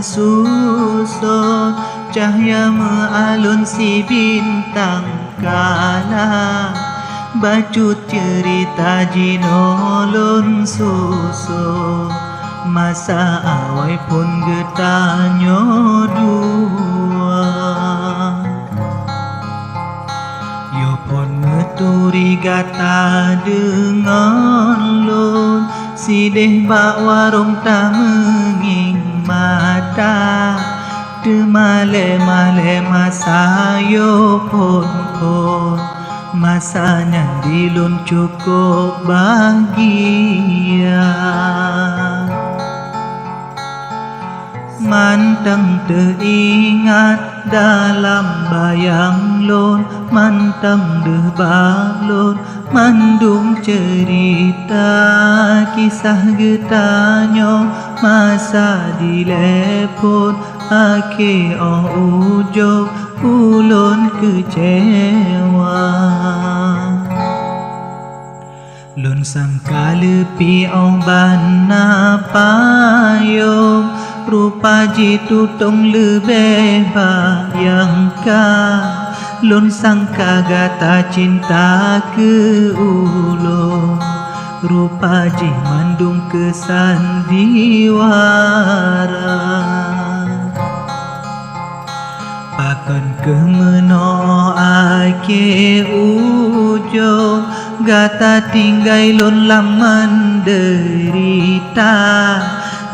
mesusun cahaya mealun si bintang kala bacut cerita jinolon susun masa awai pun getanyo dua yo pun meturi gata dengan lon sideh bak warung tak menging mata de male masa yo pun masanya dilun cukup bahagia mantang teringat dalam bayang lon mantang deh balon mandung cerita kisah getanyo masa dilepon ake ujog ulun kecewa lun sangka lepi bana payung rupa jitu tong lebih bayangka lun sangka gata cinta ke ulun rupa ji mandung kesandiwara pakan kemeno ake ujung gata tinggai lon laman derita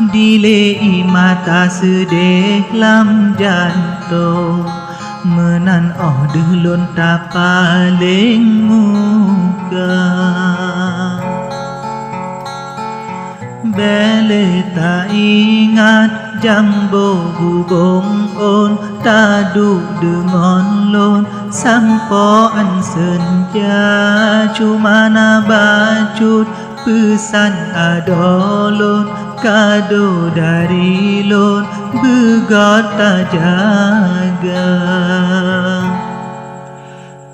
dile mata sedih lam jantung menan delon tak paling muka bele tak ingat jambo hubung on taduk dengan lon sampoan senja cuma bacut pesan adolon kado dari lon begota jaga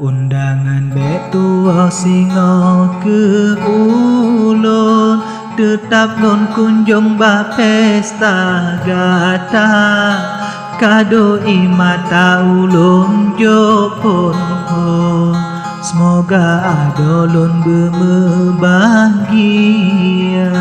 undangan betua singo ke ulun tetap lon kunjung ba pesta gata kado imata ulun jopon semoga adolon berbahagia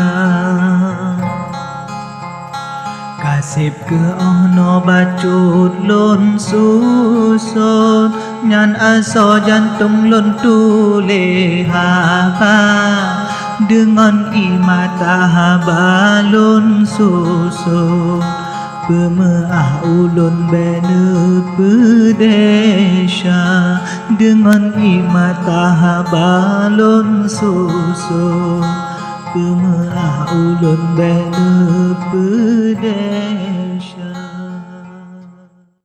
kasip ke ono bacut lon susun nyan aso jantung lon tule haba dengan imata balon susun pemeah ulun bene pedesha dengan imata balon susun pemeah ulun bene pedesha